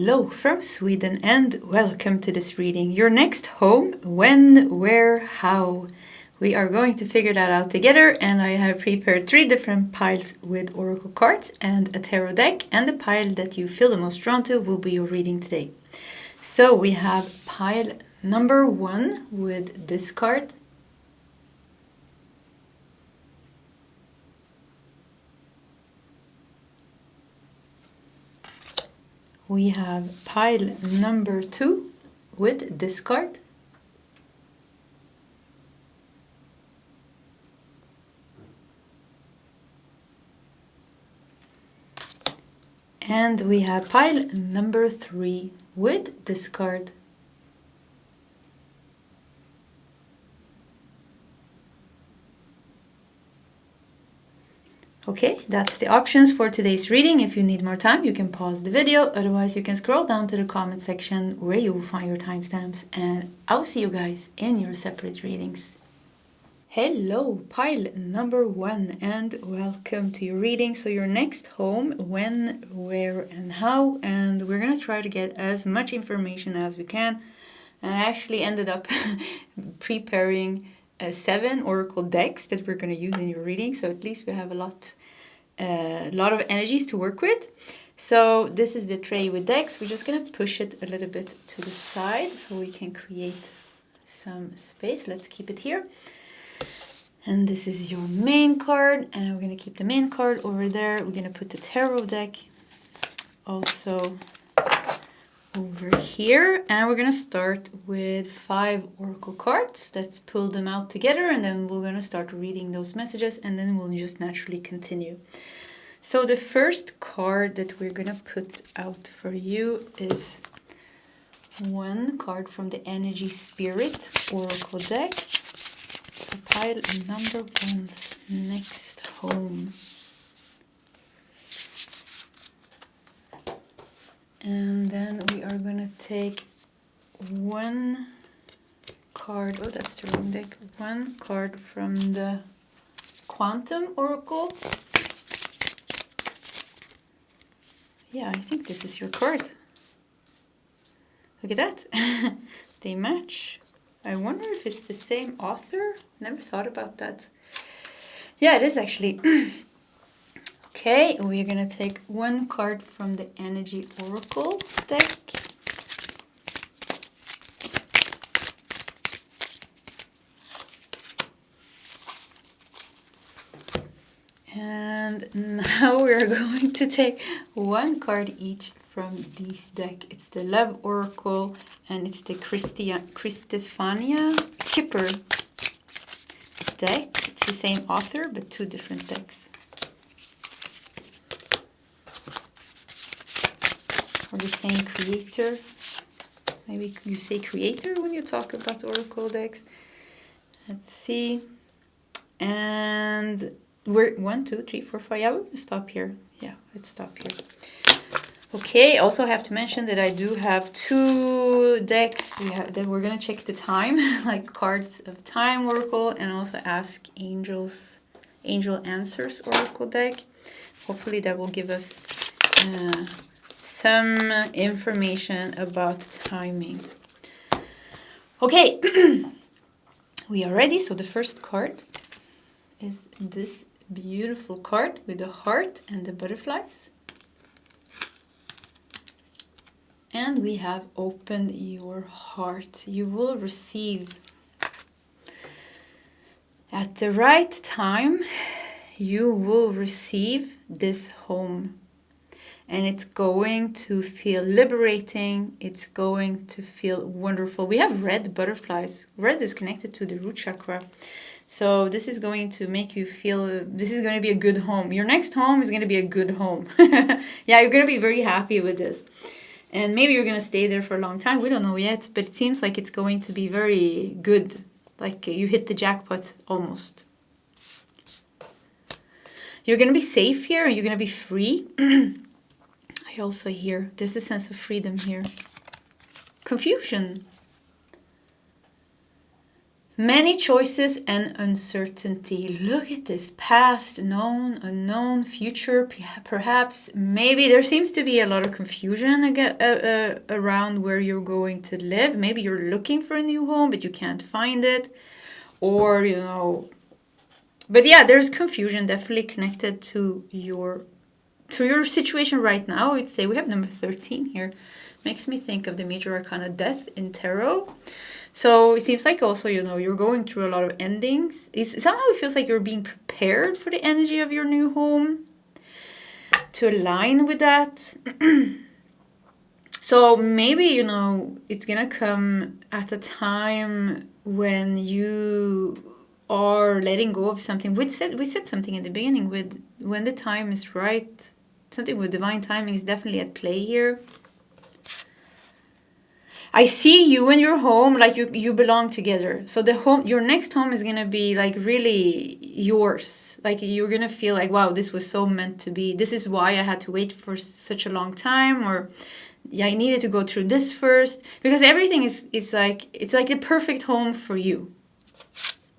Hello from Sweden and welcome to this reading. Your next home, when, where, how. We are going to figure that out together, and I have prepared 3 different piles with oracle cards and a tarot deck, and the pile that you feel the most drawn to will be your reading today. So we have pile number 1 with this card. We have pile number 2 with this card. And we have pile number 3 with this card. Okay, that's the options for today's reading. If you need more time, you can pause the video. Otherwise, you can scroll down to the comment section where you will find your timestamps. And I'll see you guys in your separate readings. Hello, pile number 1, and welcome to your reading. So your next home, when, where, and how. And we're going to try to get as much information as we can. And I actually ended up preparing 7 oracle decks that we're going to use in your reading, so at least we have a lot of energies to work with. So this is the tray with decks. We're just going to push it a little bit to the side so we can create some space. Let's keep it here. And this is your main card, and we're going to keep the main card over there. We're going to put the tarot deck also over here, and we're going to start with 5 oracle cards. Let's pull them out together, and then we're going to start reading those messages, and then we'll just naturally continue. So the first card that we're going to put out for you is one card from the Energy Spirit oracle deck. So pile number 1's next home. And then we are going to take one card, oh that's the wrong deck, one card from the Quantum Oracle. Yeah, I think this is your card. Look at that. They match. I wonder if it's the same author. Never thought about that. Yeah, it is actually. Okay, we're going to take one card from the Energy Oracle deck. And now we're going to take one card each from this deck. It's the Love Oracle, and it's the Christefania Kipper deck. It's the same author, but 2 different decks. Or the same creator. Maybe you say creator when you talk about oracle decks. Let's see. And we're 1, 2, 3, 4, 5. Yeah, we'll stop here. Yeah, let's stop here. Okay, also have to mention that I do have 2 decks that we're going to check the time, like cards of time oracle, and also ask angel answers oracle deck. Hopefully that will give us some information about timing. Okay, we are ready. So the first card is this beautiful card with the heart and the butterflies. And we have opened your heart. You will receive at the right time. You will receive this home. And it's going to feel liberating. It's going to feel wonderful. We have red butterflies. Red is connected to the root chakra. So this is going to make you feel, this is going to be a good home. Your next home is going to be a good home. Yeah, you're going to be very happy with this. And maybe you're going to stay there for a long time. We don't know yet, but it seems like it's going to be very good. Like you hit the jackpot almost. You're going to be safe here, and you're going to be free. I also hear there's a sense of freedom here. Confusion. Many choices and uncertainty. Look at this. Past, known, unknown, future, perhaps, maybe. There seems to be a lot of confusion around where you're going to live. Maybe you're looking for a new home, but you can't find it. Or, you know... But yeah, there's confusion definitely connected to your situation right now. I'd say we have number 13 here. Makes me think of the major arcana death in tarot. So it seems like also, you know, you're going through a lot of endings. Somehow it feels like you're being prepared for the energy of your new home to align with that. So maybe, you know, it's gonna come at a time when you are letting go of something. We said something in the beginning with when the time is right. Something with divine timing is definitely at play here. I see you and your home like you belong together. So the home, your next home is gonna be like really yours. Like you're gonna feel like, wow, this was so meant to be. This is why I had to wait for such a long time, or yeah, I needed to go through this first, because everything is like, it's like the perfect home for you.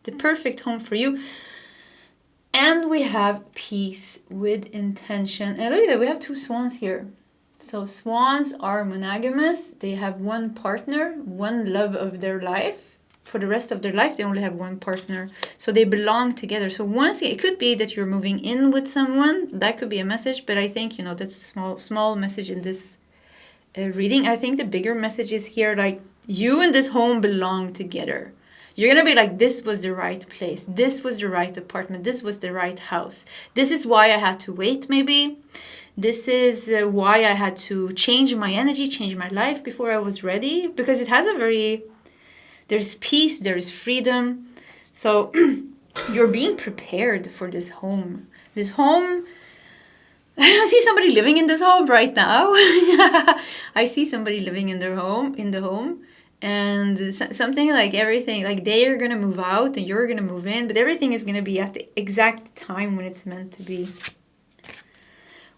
The perfect home for you. And we have peace with intention. And look at that, we have 2 swans here. So swans are monogamous. They have one partner, one love of their life. For the rest of their life, they only have one partner. So they belong together. So once it could be that you're moving in with someone. That could be a message. But I think, you know, that's a small message in this reading. I think the bigger message is here, like you and this home belong together. You're going to be like, this was the right place. This was the right apartment. This was the right house. This is why I had to wait, maybe. This is why I had to change my energy, change my life before I was ready. Because it has a very... There's peace, there's freedom. So you're being prepared for this home. This home... I see somebody living in this home right now. I see somebody living in the home. And something like everything, like they are going to move out and you're going to move in. But everything is going to be at the exact time when it's meant to be.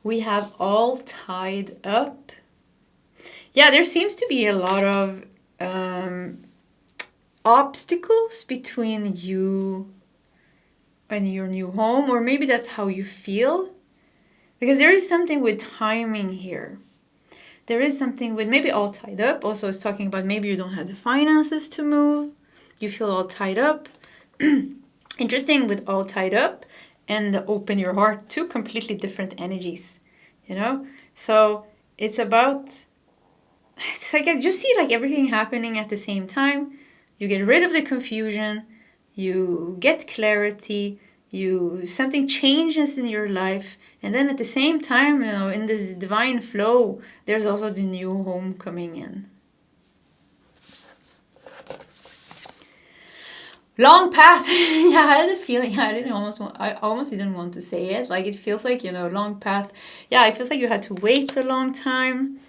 We have all tied up. Yeah, there seems to be a lot of obstacles between you and your new home. Or maybe that's how you feel. Because there is something with timing here. There is something with maybe all tied up. Also, it's talking about maybe you don't have the finances to move. You feel all tied up. Interesting with all tied up and open your heart. 2 completely different energies, you know? So it's about, it's like I just see like everything happening at the same time. You get rid of the confusion. You get clarity. Something changes in your life, and then at the same time, you know, in this divine flow, there's also the new home coming in. Long path. Yeah, I had a feeling. I almost didn't want to say it. Like it feels like, you know, long path. Yeah, it feels like you had to wait a long time,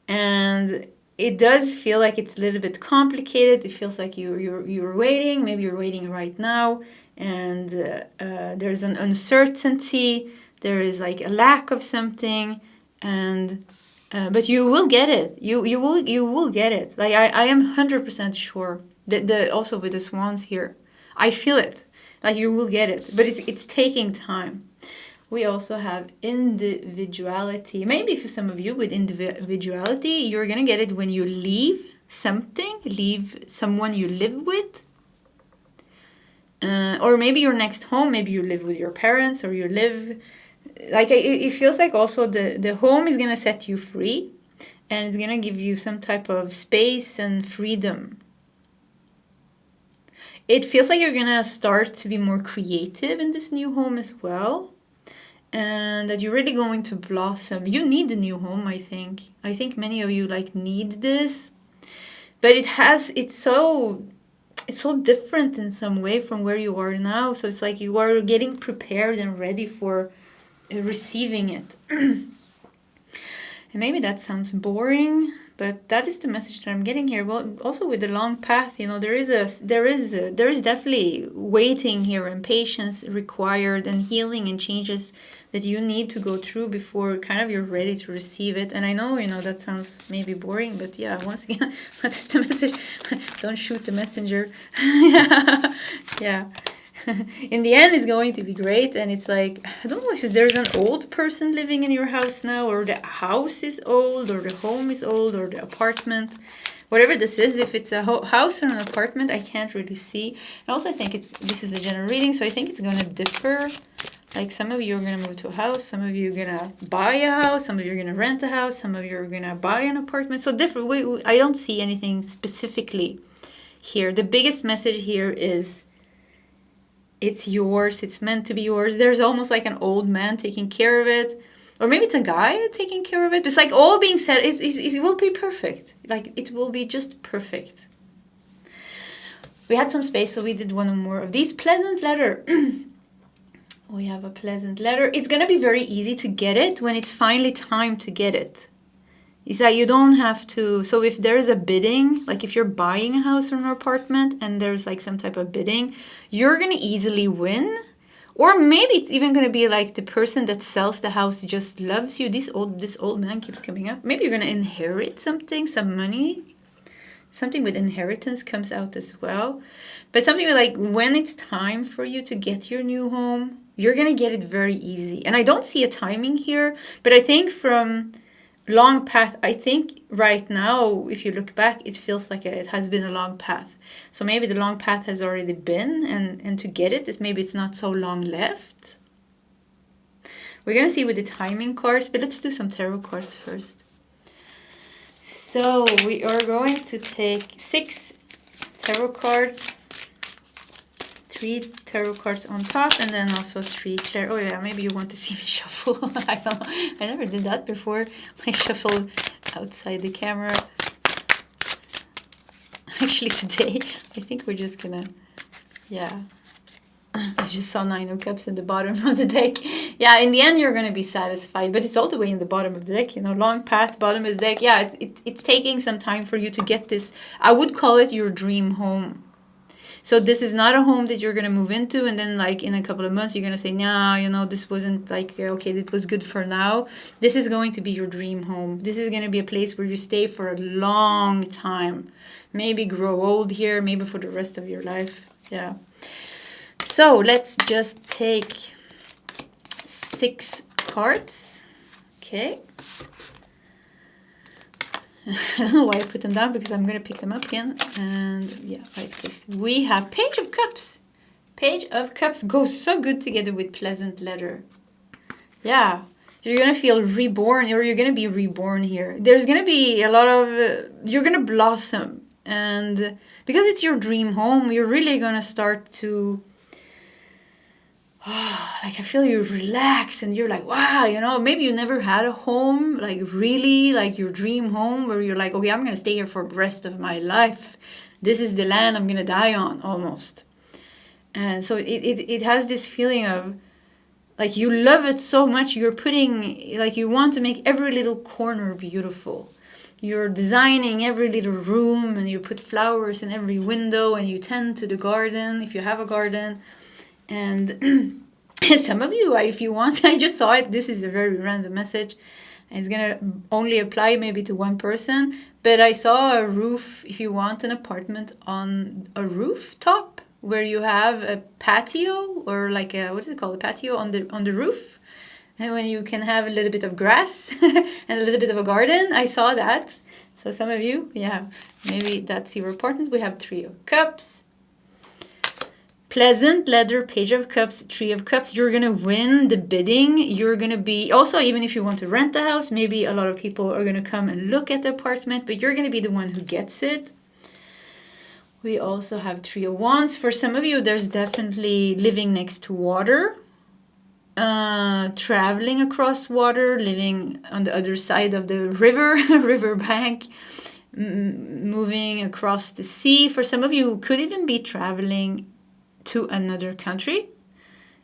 and it does feel like it's a little bit complicated. It feels like you're waiting. Maybe you're waiting right now. And there's an uncertainty, there is like a lack of something, and but you will get it. You will get it. Like I am 100% sure. Also with the swans here, I feel it. Like you will get it, but it's taking time. We also have individuality. Maybe for some of you with individuality, you're gonna get it when you leave something, leave someone you live with. Or maybe your next home, maybe you live with your parents, or you live... Like, it feels like also the home is going to set you free, and it's going to give you some type of space and freedom. It feels like you're going to start to be more creative in this new home as well, and that you're really going to blossom. You need the new home, I think. I think many of you, like, need this. But it's so different in some way from where you are now. So it's like you are getting prepared and ready for receiving it. And maybe that sounds boring, but that is the message that I'm getting here. Well, also with the long path, you know, there is definitely waiting here and patience required and healing and changes that you need to go through before kind of you're ready to receive it. And I know, you know, that sounds maybe boring, but yeah, once again, that's the message. Don't shoot the messenger. Yeah. Yeah. In the end, it's going to be great. And it's like, I don't know if there's an old person living in your house now, or the house is old, or the home is old, or the apartment, whatever this is. If it's a house or an apartment, I can't really see. And also, I think this is a general reading, so I think it's going to differ. Like, some of you are going to move to a house, some of you are going to buy a house, some of you are going to rent a house, some of you are going to buy an apartment. So different. I don't see anything specifically here. The biggest message here is, it's yours. It's meant to be yours. There's almost like an old man taking care of it. Or maybe it's a guy taking care of it. It's like all being said, it will be perfect. Like, it will be just perfect. We had some space, so we did one more of these. Pleasant letter. We have a pleasant letter. It's going to be very easy to get it when it's finally time to get it. It's like you don't have to. So if there's a bidding, like if you're buying a house or an apartment and there's like some type of bidding, you're going to easily win. Or maybe it's even going to be like the person that sells the house just loves you. This old man keeps coming up. Maybe you're going to inherit something, some money. Something with inheritance comes out as well. But something like when it's time for you to get your new home, you're going to get it very easy. And I don't see a timing here, but I think from long path, I think right now, if you look back, it feels like it has been a long path. So maybe the long path has already been, and to get it, maybe it's not so long left. We're going to see with the timing cards, but let's do some tarot cards first. So we are going to take 6 tarot cards, 3 tarot cards on top, and then also 3 clear. Oh yeah, maybe you want to see me shuffle. I don't know. I never did that before. Like shuffle outside the camera. Actually today, I think we're just gonna, yeah. I just saw 9 of Cups in the bottom of the deck. Yeah, in the end you're gonna be satisfied, but it's all the way in the bottom of the deck, you know, long path, bottom of the deck. Yeah, it's taking some time for you to get this. I would call it your dream home. So this is not a home that you're going to move into and then like in a couple of months you're going to say, nah, you know, this wasn't like, okay, it was good for now. This is going to be your dream home. This is going to be a place where you stay for a long time. Maybe grow old here, maybe for the rest of your life. Yeah. So let's just take 6 cards. Okay. I don't know why I put them down because I'm going to pick them up again. And yeah, like this. We have Page of Cups. Page of Cups goes so good together with pleasant letter. Yeah, you're going to feel reborn, or you're going to be reborn here. There's going to be a lot of, you're going to blossom. And because it's your dream home, you're really going to start to, like I feel you relax and you're like, wow, you know, maybe you never had a home, like really like your dream home where you're like, okay, I'm going to stay here for the rest of my life. This is the land I'm going to die on almost. And so it has this feeling of like you love it so much. You're putting, like you want to make every little corner beautiful. You're designing every little room and you put flowers in every window and you tend to the garden if you have a garden. And some of you, if you want, I just saw it. This is a very random message. It's going to only apply maybe to one person. But I saw a roof, if you want an apartment on a rooftop where you have a patio or like a, what is it called? A patio on the roof. And when you can have a little bit of grass and a little bit of a garden. I saw that. So some of you, yeah, maybe that's your apartment. We have 3 of Cups. Pleasant letter, Page of Cups, 3 of Cups. You're going to win the bidding. You're going to be, also even if you want to rent the house, maybe a lot of people are going to come and look at the apartment, but you're going to be the one who gets it. We also have 3 of Wands. For some of you, there's definitely living next to water, traveling across water, living on the other side of the river bank, moving across the sea. For some of you, could even be traveling to another country.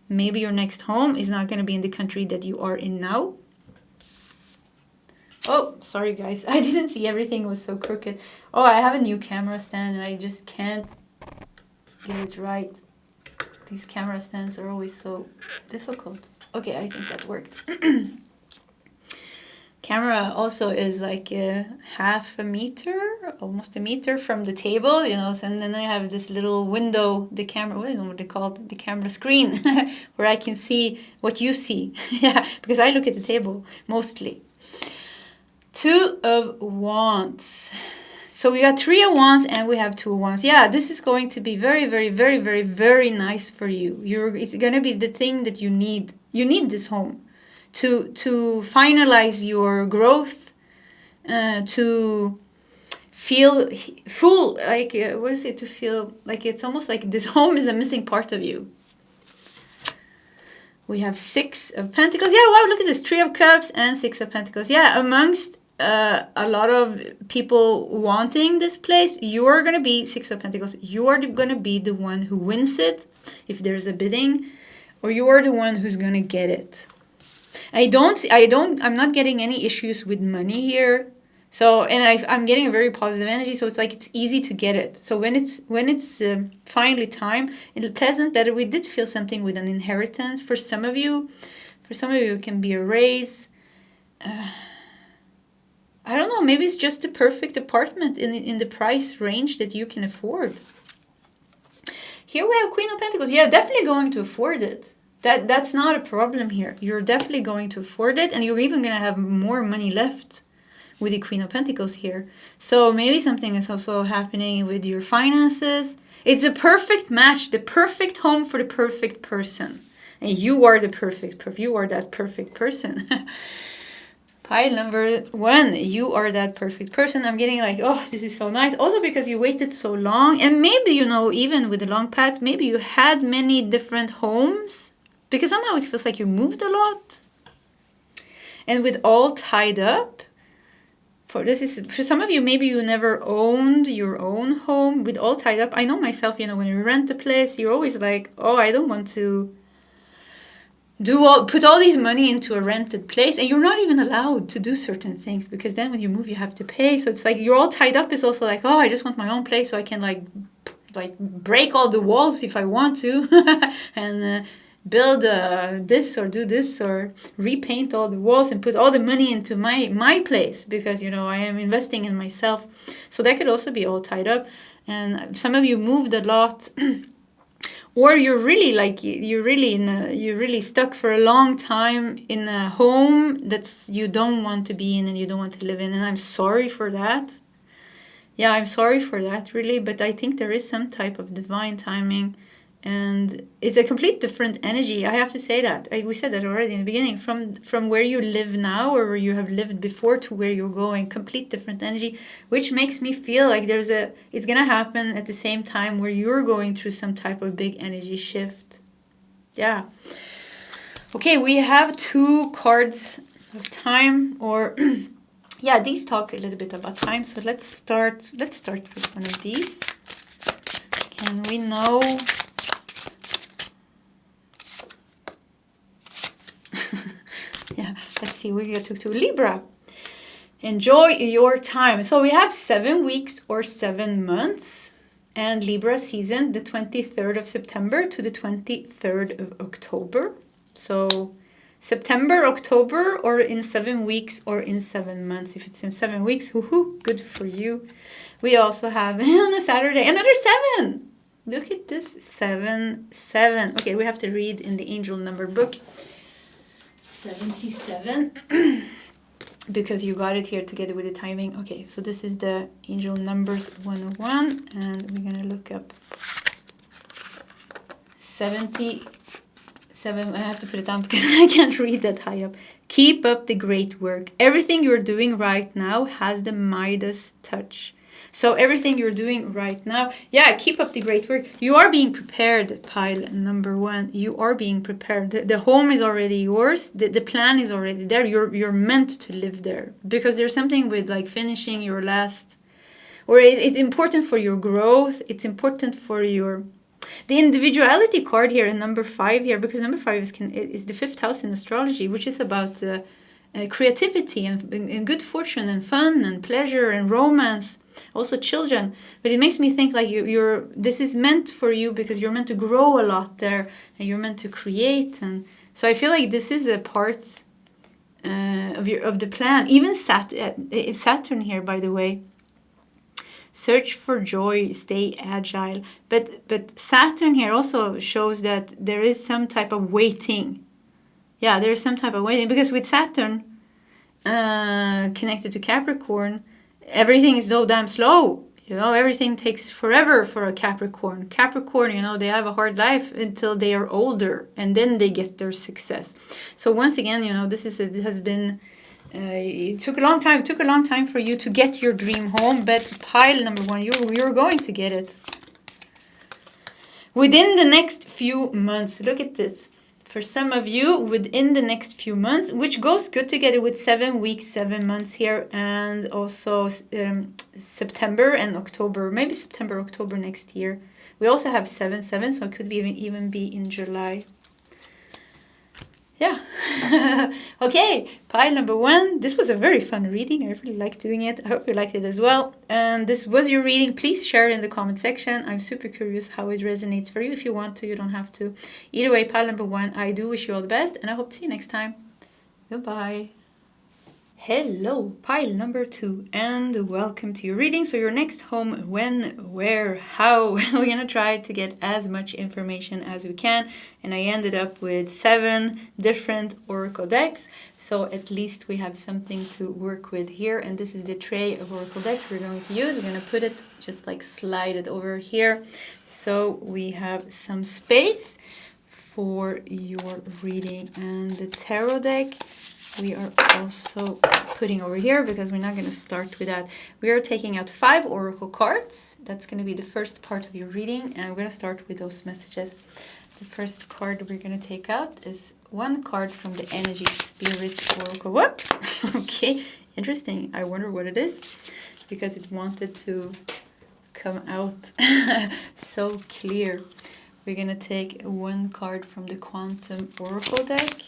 Maybe your next home is not going to be in the country that you are in now. Oh, sorry guys. I didn't see everything was so crooked. Oh, I have a new camera stand and I just can't get it right. These camera stands are always so difficult. Okay, I think that worked. Camera also is like half a meter, almost a meter from the table, you know, and then I have this little window, the camera, I don't know what they call it, the camera screen, where I can see what you see. Yeah, because I look at the table mostly. 2 of Wands. So we got 3 of Wands and we have 2 of Wands. Yeah, this is going to be very, very, very, very, very nice for you. It's going to be the thing that you need. You need this home to finalize your growth, to feel full, like, what is it, to feel like it's almost like this home is a missing part of you. We have 6 of Pentacles. Yeah, wow, look at this. 3 of Cups and 6 of Pentacles. Yeah, amongst a lot of people wanting this place, you're going to be 6 of Pentacles. You are going to be the one who wins it if there's a bidding, or you are the one who's going to get it. I'm not getting any issues with money here. So, and I'm getting a very positive energy. So it's like, it's easy to get it. So when it's finally time, it's pleasant that we did feel something with an inheritance. For some of you, it can be a raise. I don't know, maybe it's just the perfect apartment in the price range that you can afford. Here we have Queen of Pentacles. Yeah, definitely going to afford it. That's not a problem here. You're definitely going to afford it, and you're even going to have more money left with the Queen of Pentacles here. So maybe something is also happening with your finances. It's a perfect match, the perfect home for the perfect person. And you are the you are that perfect person. Pile number 1, you are that perfect person. I'm getting like, oh, this is so nice. Also because you waited so long. And maybe, you know, even with the long path, maybe you had many different homes. Because somehow it feels like you moved a lot. And with all tied up, for some of you, maybe you never owned your own home. With all tied up, I know myself, you know, when you rent a place, you're always like, oh, I don't want to put all these money into a rented place, and you're not even allowed to do certain things because then when you move you have to pay. So it's like you're all tied up. Is also like, oh, I just want my own place so I can like break all the walls if I want to and build this or do this or repaint all the walls and put all the money into my place because, you know, I am investing in myself. So that could also be all tied up. And some of you moved a lot. Or you're really stuck for a long time in a home that's you don't want to be in and you don't want to live in. And I'm sorry for that. Yeah, I'm sorry for that, really. But I think there is some type of divine timing. And it's a complete different energy. I have to say that. We said that already in the beginning. From where you live now or where you have lived before to where you're going. Complete different energy. Which makes me feel like it's going to happen at the same time where you're going through some type of big energy shift. Yeah. Okay, we have 2 cards of time or... yeah, these talk a little bit about time. So let's start with one of these. Can we know... yeah, let's see, we got to Libra. Enjoy your time. So we have 7 weeks or 7 months. And Libra season, the 23rd of September to the 23rd of October. So September, October, or in 7 weeks or in 7 months. If it's in 7 weeks, woohoo, good for you. We also have on a Saturday, another 7. Look at this, 7, 7. Okay, we have to read in the angel number book. 77. Because you got it here together with the timing. Okay, so this is the angel numbers 101, and we're gonna look up 77. I have to put it down because I can't read that high up. Keep up the great work. Everything you're doing right now has the Midas touch. So everything you're doing right now, yeah, keep up the great work. You are being prepared, pile number 1. You are being prepared. The home is already yours. The plan is already there. You're meant to live there. Because there's something with like finishing your last... Or it's important for your growth. It's important for your... The individuality card here in number 5 here. Because number 5 is the 5th house in astrology, which is about creativity and good fortune and fun and pleasure and romance, also children. But it makes me think like this is meant for you because you're meant to grow a lot there and you're meant to create. And so I feel like this is a part of the plan. Even Saturn here, by the way. Search for joy, stay agile. But Saturn here also shows that there is some type of waiting. Yeah, there's some type of waiting. Because with Saturn connected to Capricorn, everything is so damn slow. You know, everything takes forever for a Capricorn. Capricorn, you know, they have a hard life until they are older. And then they get their success. So once again, you know, it has been... it took a long time for you to get your dream home, but pile number one, you're going to get it within the next few months. Look at this. For some of you, within the next few months, which goes good together with 7 weeks, 7 months here, and also September and October, maybe September, October next year. We also have 7/7, so it could be even be in July. Yeah. Okay, pile number one. This was a very fun reading. I really liked doing it. I hope you liked it as well. And this was your reading. Please share it in the comment section. I'm super curious how it resonates for you. If you want to, you don't have to. Either way, pile number one, I do wish you all the best, and I hope to see you next time. Goodbye. Hello, pile number two, and welcome to your reading. So your next home, when, where, how. We're going to try to get as much information as we can. And I ended up with 7 different oracle decks. So at least we have something to work with here. And this is the tray of oracle decks we're going to use. We're going to put it, just like slide it over here. So we have some space for your reading. And the tarot deck, we are also putting over here because we're not going to start with that. We are taking out 5 oracle cards. That's going to be the first part of your reading, and we're going to start with those messages. The first card we're going to take out is 1 card from the Energy Spirit Oracle. What? Okay, interesting. I wonder what it is because it wanted to come out so clear. We're going to take 1 card from the Quantum Oracle deck.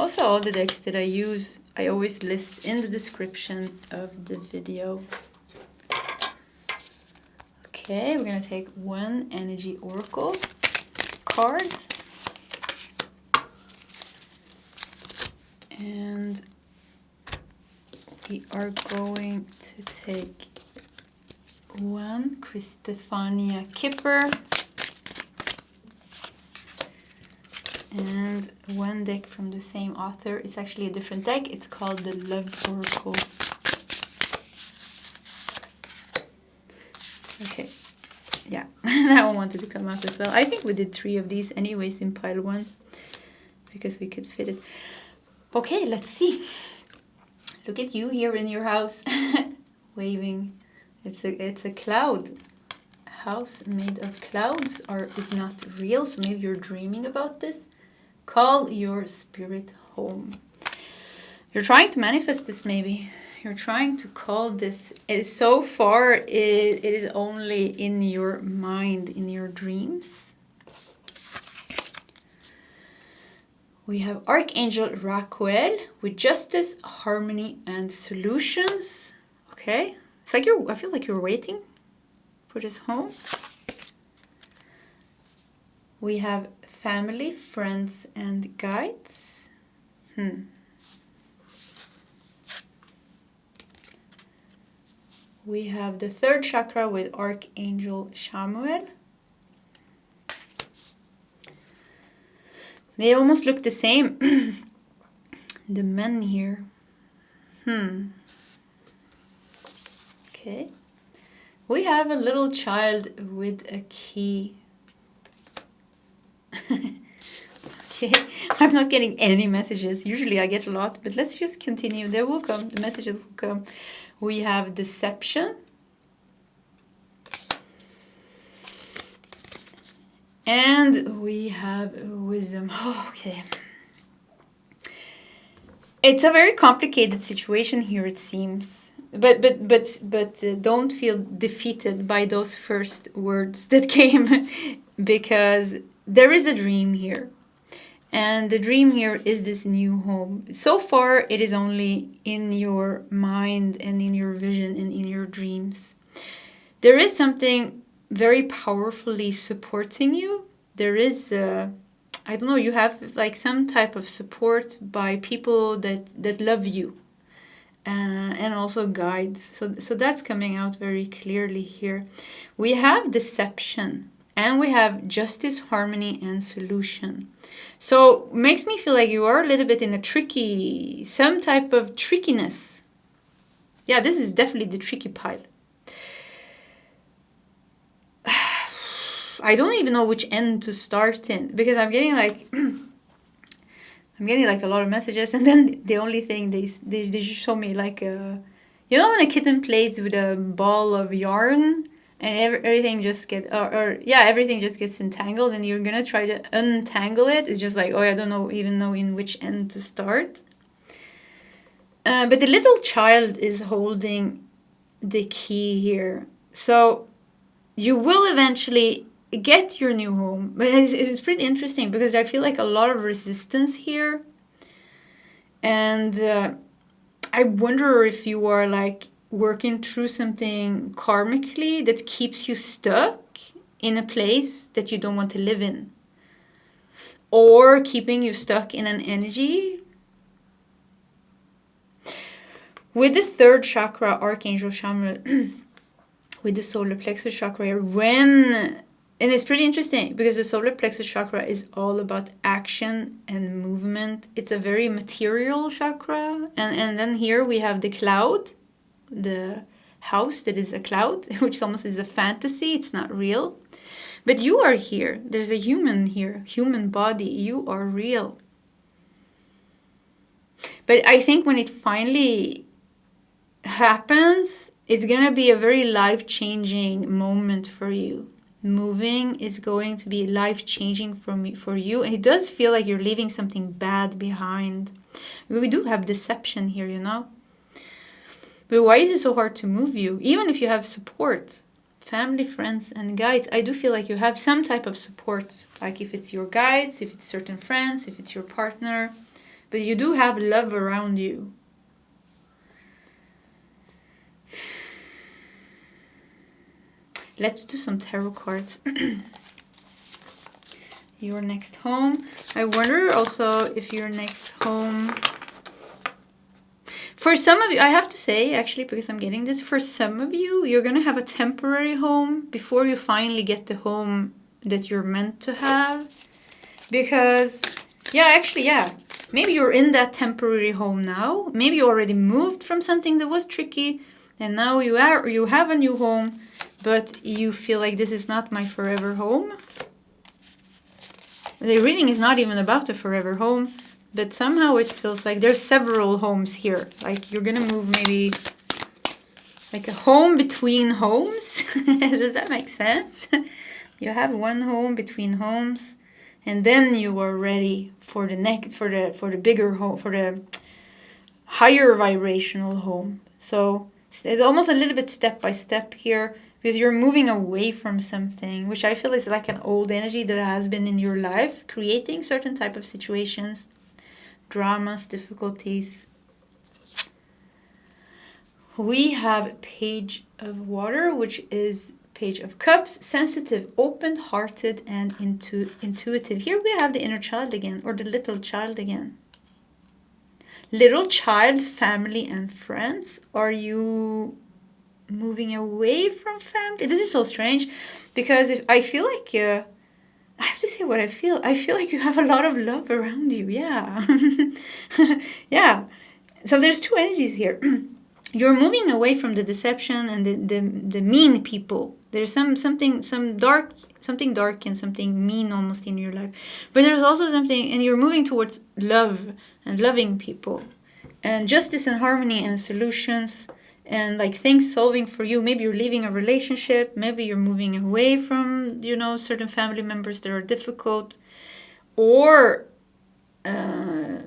Also, all the decks that I use, I always list in the description of the video. Okay, we're going to take 1 Energy Oracle card. And we are going to take 1 Christefania Kipper. And 1 deck from the same author. It's actually a different deck. It's called the Love Oracle. Okay. Yeah, that one wanted to come out as well. I think we did 3 of these anyways in pile 1. Because we could fit it. Okay, let's see. Look at you here in your house. Waving. It's a cloud. House made of clouds is not real. So maybe you're dreaming about this. Call your spirit home. You're trying to manifest this maybe. You're trying to call this. So far, it is only in your mind, in your dreams. We have Archangel Raquel with justice, harmony, and solutions. Okay. It's like I feel like you're waiting for this home. We have family, friends, and guides. We have the 3rd chakra with Archangel Chamuel. They almost look the same. The men here. Okay. We have a little child with a key. Okay, I'm not getting any messages. Usually I get a lot, but let's just continue. They will come. The messages will come. We have deception. And we have wisdom. Oh, okay. It's a very complicated situation here, it seems. But don't feel defeated by those first words that came, because there is a dream here. And the dream here is this new home. So far, it is only in your mind and in your vision and in your dreams. There is something very powerfully supporting you. There is, I don't know, you have like some type of support by people that love you. And also guides. So that's coming out very clearly here. We have deception. And we have justice, harmony, and solution. So makes me feel like you are a little bit in a some type of trickiness. Yeah, this is definitely the tricky pile. I don't even know which end to start in, because I'm getting like a lot of messages, and then the only thing they just show me like when a kitten plays with a ball of yarn. And everything just everything just gets entangled, and you're gonna try to untangle it. It's just like, I don't even know in which end to start. But the little child is holding the key here. So you will eventually get your new home. But it's pretty interesting because I feel like a lot of resistance here. And I wonder if you are like working through something karmically that keeps you stuck in a place that you don't want to live in, or keeping you stuck in an energy. With the third chakra, Archangel Chamuel, with the solar plexus chakra here, and it's pretty interesting because the solar plexus chakra is all about action and movement. It's a very material chakra, and then here we have the cloud, the house that is a cloud, which almost is a fantasy. It's not real. But you are here. There's a human here, human body. You are real. But I think when it finally happens, it's going to be a very life-changing moment for you. Moving is going to be life-changing for you. And it does feel like you're leaving something bad behind. We do have deception here, you know. But why is it so hard to move you? Even if you have support, family, friends, and guides, I do feel like you have some type of support. Like if it's your guides, if it's certain friends, if it's your partner. But you do have love around you. Let's do some tarot cards. Your next home. I wonder also if your next home... For some of you, I have to say, actually, because I'm getting this, for some of you, you're going to have a temporary home before you finally get the home that you're meant to have. Because, maybe you're in that temporary home now. Maybe you already moved from something that was tricky, and now you have a new home, but you feel like this is not my forever home. The reading is not even about the forever home. But somehow it feels like there's several homes here. Like you're gonna move maybe like a home between homes. Does that make sense? You have one home between homes, and then you are ready for the next, for the bigger home, for the higher vibrational home. So it's almost a little bit step by step here, because you're moving away from something, which I feel is like an old energy that has been in your life, creating certain type of situations. Dramas, difficulties. We have Page of Water, which is Page of Cups, sensitive, open-hearted, and intuitive. Here we have the inner child again, or the little child again. Little child, family, and friends. Are you moving away from family? This is so strange, because I feel like... I have to say what I feel. I feel like you have a lot of love around you. Yeah. Yeah. So there's two energies here. You're moving away from the deception and the mean people. There's something dark and something mean almost in your life. But there's also something, and you're moving towards love and loving people. And justice and harmony and solutions. And like things solving for you. Maybe you're leaving a relationship. Maybe you're moving away from, certain family members that are difficult. Or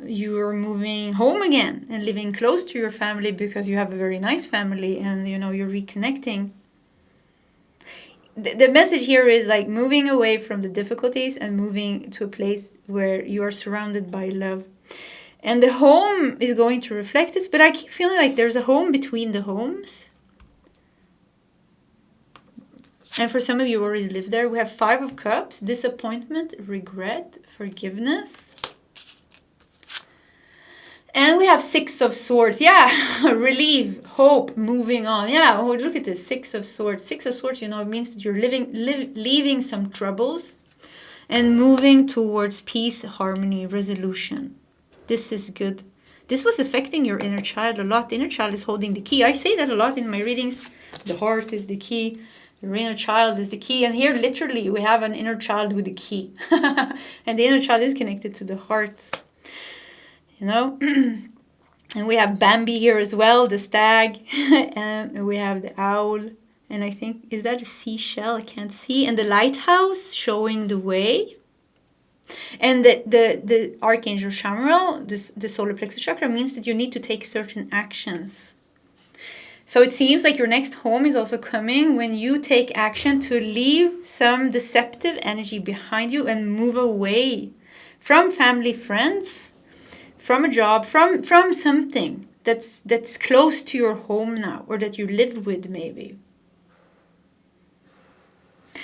you're moving home again and living close to your family because you have a very nice family and, you're reconnecting. the message here is like moving away from the difficulties and moving to a place where you are surrounded by love. And the home is going to reflect this, but I keep feeling like there's a home between the homes. And for some of you who already live there, we have 5 of Cups, disappointment, regret, forgiveness. And we have 6 of Swords. Yeah, relief, hope, moving on. Yeah, oh, look at this, 6 of Swords. 6 of Swords, you know, it means that you're leaving some troubles and moving towards peace, harmony, resolution. This is good. This was affecting your inner child a lot. The inner child is holding the key. I say that a lot in my readings. The heart is the key. Your inner child is the key. And here, literally, we have an inner child with a key. And the inner child is connected to the heart. You know? And we have Bambi here as well, the stag. And we have the owl. And I think, is that a seashell? I can't see. And the lighthouse showing the way. And the Archangel Chamuel, the solar plexus chakra, means that you need to take certain actions. So it seems like your next home is also coming when you take action to leave some deceptive energy behind you and move away from family, friends, from a job, from something that's close to your home now, or that you live with maybe.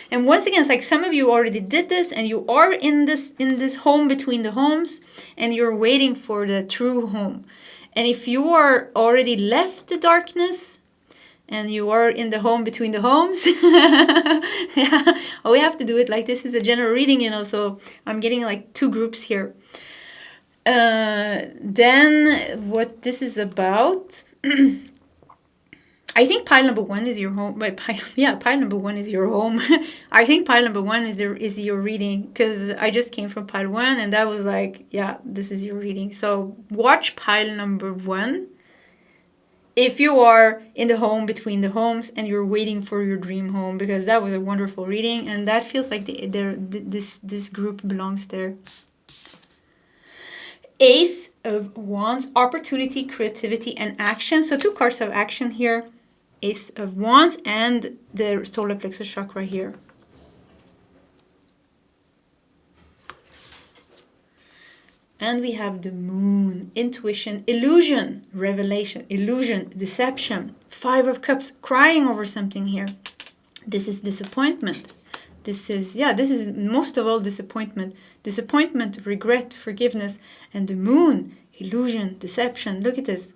And once again, it's like some of you already did this and you are in this home between the homes and you're waiting for the true home. And if you are already left the darkness and you are in the home between the homes, yeah, oh, we have to do it like this is a general reading, you know, so I'm getting like 2 groups here. Then what this is about... I think pile number 1 is your home. Pile number 1 is your home. I think pile number 1 is your reading, because I just came from pile 1 and that was like, yeah, this is your reading. So watch pile number 1 if you are in the home between the homes and you're waiting for your dream home, because that was a wonderful reading and that feels like this group belongs there. Ace of Wands, opportunity, creativity, and action. So 2 cards of action here. Ace of Wands and the solar plexus chakra here. And we have the Moon, intuition, illusion, revelation, illusion, deception. 5 of Cups, crying over something here. This is disappointment. This is most of all disappointment. Disappointment, regret, forgiveness. And the Moon, illusion, deception. Look at this.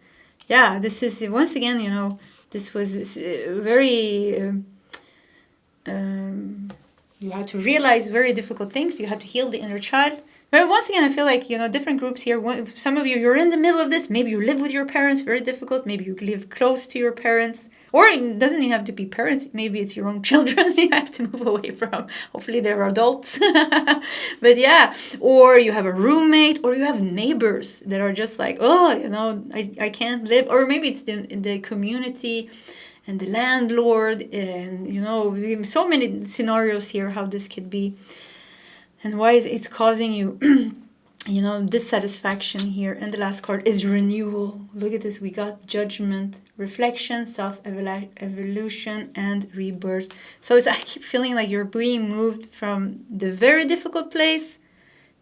Yeah, this is, once again, you know, this was very... you had to realize very difficult things. You had to heal the inner child. But once again, I feel like, you know, different groups here. Some of you, you're in the middle of this. Maybe you live with your parents, very difficult. Maybe you live close to your parents. Or it doesn't even have to be parents. Maybe it's your own children you have to move away from. Hopefully they're adults. But yeah, or you have a roommate, or you have neighbors that are just like, oh, you know, I can't live. Or maybe it's the community and the landlord. And, you know, so many scenarios here how this could be. And why it's causing you, you know, dissatisfaction here. And the last card is renewal. Look at this. We got judgment, reflection, self-evolution, and rebirth. So I keep feeling like you're being moved from the very difficult place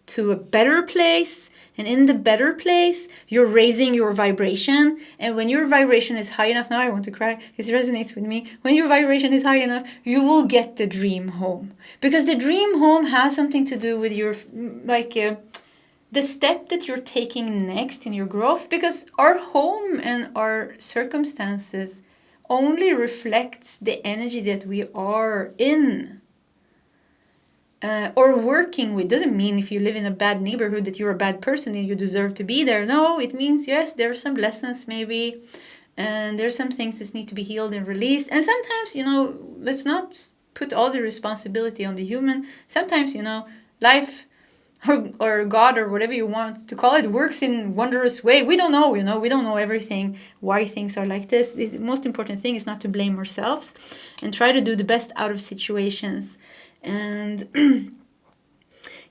to a better place. And in the better place, you're raising your vibration. And when your vibration is high enough, now I want to cry because it resonates with me. When your vibration is high enough, you will get the dream home. Because the dream home has something to do with your, the step that you're taking next in your growth. Because our home and our circumstances only reflects the energy that we are in. Or working with. Doesn't mean if you live in a bad neighborhood that you're a bad person and you deserve to be there. No, it means, yes, there are some lessons maybe, and there's some things that need to be healed and released. And sometimes, you know, let's not put all the responsibility on the human. Sometimes, you know, life or God or whatever you want to call it works in wondrous way. We don't know, you know, we don't know everything, why things are like this. The most important thing is not to blame ourselves and try to do the best out of situations. And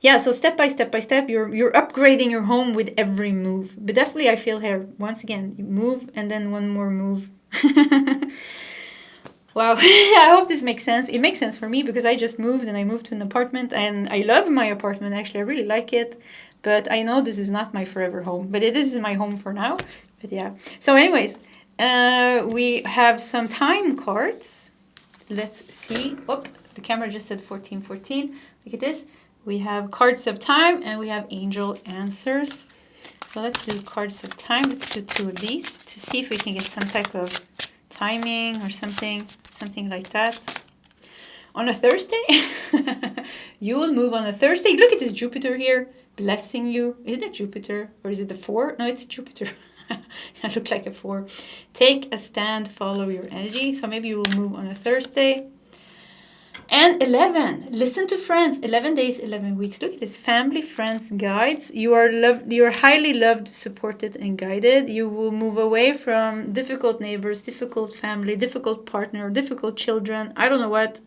yeah, so step by step, you're upgrading your home with every move. But definitely I feel here, once again, you move and then one more move. Wow, I hope this makes sense. It makes sense for me because I just moved and I moved to an apartment and I love my apartment. Actually, I really like it. But I know this is not my forever home. But it is my home for now. But yeah. So anyways, we have some time cards. Let's see. Oh, the camera just said 1414. Look at this. We have cards of time and we have angel answers. So let's do cards of time. Let's do 2 of these to see if we can get some type of timing or something like that. On a Thursday, you will move on a Thursday. Look at this Jupiter here, blessing you. Is it Jupiter or is it the 4? No, it's Jupiter. I look like a 4. Take a stand, follow your energy. So maybe you will move on a Thursday. And 11, listen to friends. 11 days, 11 weeks. Look at this, family, friends, guides. You are loved. You are highly loved, supported, and guided. You will move away from difficult neighbors, difficult family, difficult partner, difficult children. I don't know what.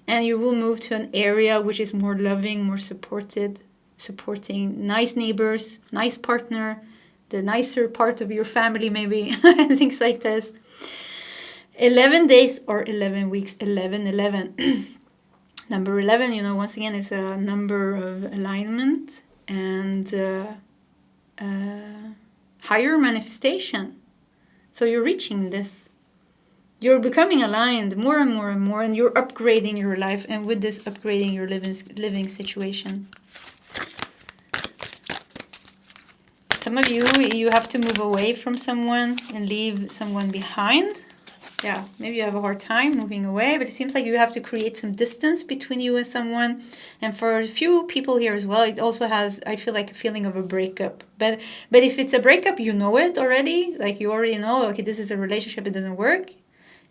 And you will move to an area which is more loving, more supporting nice neighbors, nice partner, the nicer part of your family maybe, and things like this. 11 days or 11 weeks, 11. Number 11, you know, once again, is a number of alignment and higher manifestation. So you're reaching this. You're becoming aligned more and more and more, and you're upgrading your life, and with this upgrading your living situation. Some of you have to move away from someone and leave someone behind. Yeah, maybe you have a hard time moving away, but it seems like you have to create some distance between you and someone. And for a few people here as well, it also has, I feel like, a feeling of a breakup. But if it's a breakup, you know it already. Like you already know, okay, this is a relationship, it doesn't work.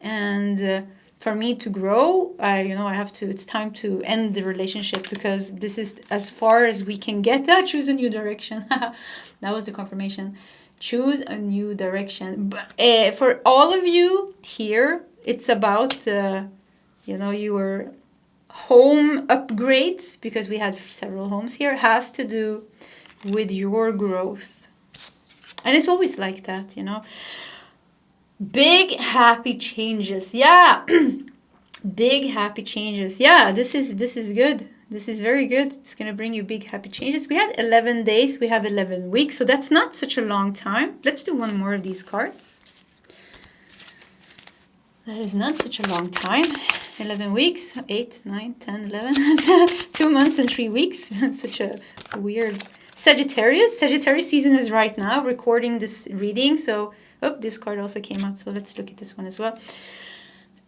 And for me to grow, it's time to end the relationship because this is as far as we can get. Choose a new direction. That was the confirmation. Choose a new direction. But for all of you here, it's about, your home upgrades, because we had several homes here, has to do with your growth. And it's always like that, you know. Big happy changes. Yeah. Big happy changes. Yeah, this is good. This is very good. It's going to bring you big happy changes. We had 11 days. We have 11 weeks. So that's not such a long time. Let's do one more of these cards. That is not such a long time. 11 weeks. 8, 9, 10, 11. 2 months and 3 weeks. Such a weird. Sagittarius. Sagittarius season is right now. Recording this reading. So, this card also came out. So let's look at this one as well.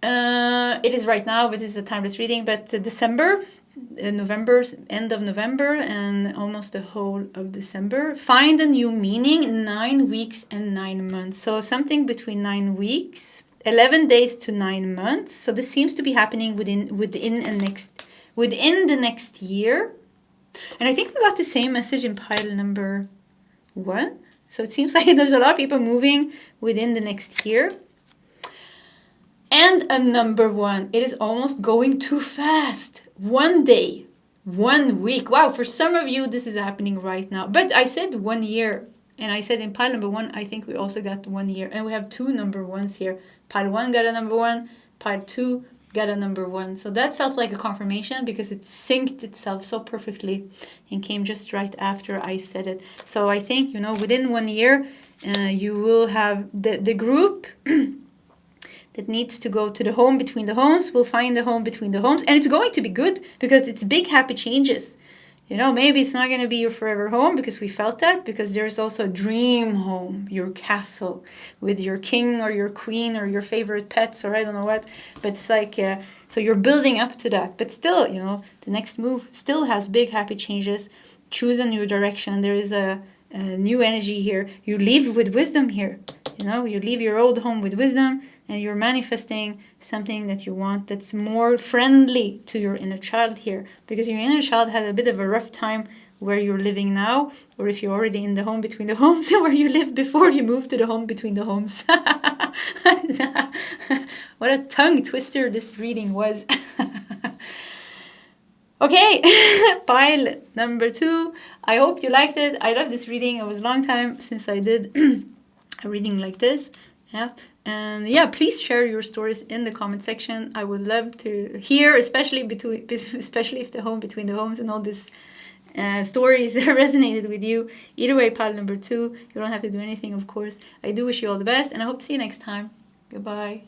It is right now, but it's a timeless reading. But December, November, end of November, and almost the whole of December. Find a new meaning. 9 weeks and 9 months. So something between 9 weeks, 11 days to 9 months. So this seems to be happening within the next year. And I think we got the same message in pile number 1. So it seems like there's a lot of people moving within the next year. And a number 1. It is almost going too fast. 1 day, 1 week. Wow, for some of you, this is happening right now. But I said 1 year. And I said in pile number 1, I think we also got 1 year. And we have 2 number 1s here. Pile 1 got a number 1. Pile 2 got a number 1. So that felt like a confirmation because it synced itself so perfectly and came just right after I said it. So I think, within 1 year, you will have the group that needs to go to the home between the homes will find the home between the homes. And it's going to be good because it's big happy changes. Maybe it's not going to be your forever home because we felt that, because there's also a dream home, your castle with your king or your queen or your favorite pets or I don't know what. But it's like, so you're building up to that. But still, the next move still has big happy changes. Choose a new direction. There is a new energy here. You leave with wisdom here. You leave your old home with wisdom, and you're manifesting something that you want that's more friendly to your inner child here. Because your inner child had a bit of a rough time where you're living now, or if you're already in the home between the homes, where you lived before you moved to the home between the homes. What a tongue twister this reading was. Okay, pile number 2. I hope you liked it. I love this reading. It was a long time since I did a reading like this. Yeah, And yeah, please share your stories in the comment section. I would love to hear, especially if the home between the homes and all this stories resonated with you. Either way, pile number 2. You don't have to do anything, of course. I do wish you all the best, and I hope to see you next time. Goodbye.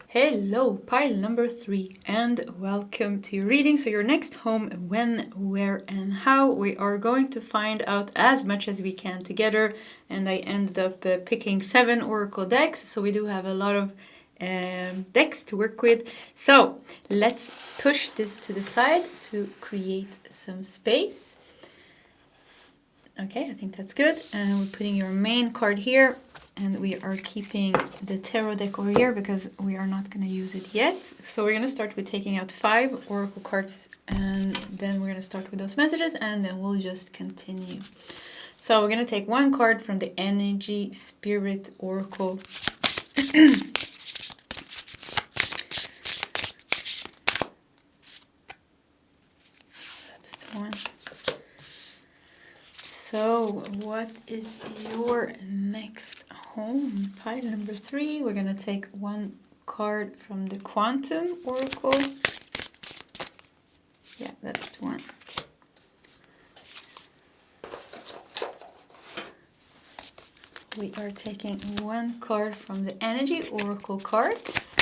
Hello, pile number 3, and welcome to your reading. So your next home, when, where, and how. We are going to find out as much as we can together, and I ended up picking 7 oracle decks, so we do have a lot of decks to work with. So let's push this to the side to create some space. Okay, I think that's good. And we're putting your main card here. And we are keeping the tarot deck over here because we are not going to use it yet. So we're going to start with taking out 5 oracle cards. And then we're going to start with those messages. And then we'll just continue. So we're going to take 1 card from the Energy Spirit Oracle. That's the one. So what is your next home? Pile number 3. We're going to take 1 card from the Quantum Oracle. Yeah, that's the one. We are taking 1 card from the Energy Oracle cards.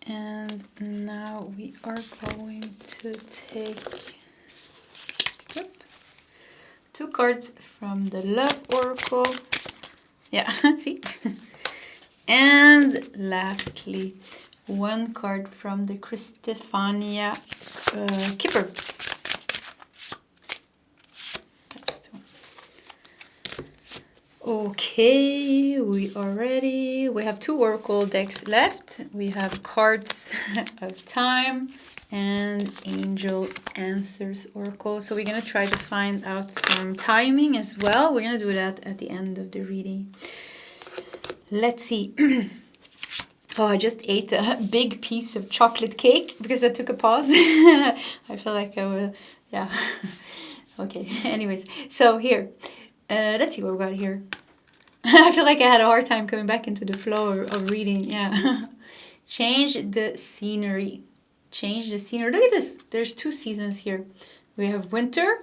And now we are going to take 2 cards from the Love Oracle. Yeah, see? And lastly, 1 card from the Christophania Kipper. That's the one. Okay, we are ready. We have 2 oracle decks left. We have Cards of Time and Angel Answers Oracle. So we're going to try to find out some timing as well. We're going to do that at the end of the reading. Let's see. Oh, I just ate a big piece of chocolate cake because I took a pause. I feel like I will, yeah. Okay, anyways. So here, let's see what we got here. I feel like I had a hard time coming back into the flow of reading, yeah. Change the scenery. Change the scenery. Look at this. There's 2 seasons here. We have winter.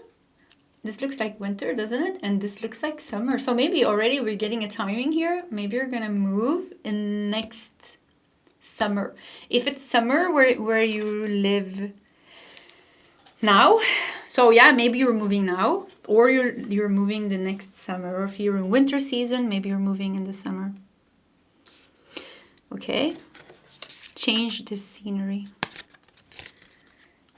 This looks like winter, doesn't it? And this looks like summer. So maybe already we're getting a timing here. Maybe you're going to move in next summer. If it's summer where you live now, so yeah, maybe you're moving now, or you're moving the next summer. Or if you're in winter season, maybe you're moving in the summer. Okay. Change the scenery.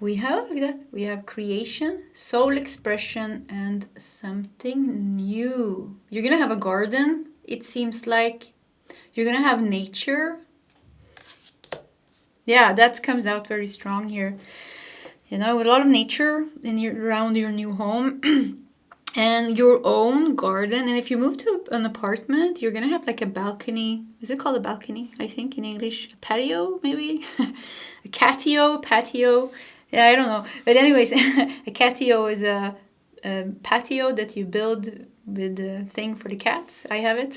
We have, look at that, we have creation, soul expression, and something new. You're going to have a garden, it seems like. You're going to have nature. Yeah, that comes out very strong here. You know, a lot of nature around your new home. And your own garden. And if you move to an apartment, you're going to have like a balcony. Is it called a balcony, I think, in English? A patio, maybe? A patio. Yeah, I don't know. But anyways, a catio is a patio that you build with a thing for the cats. I have it.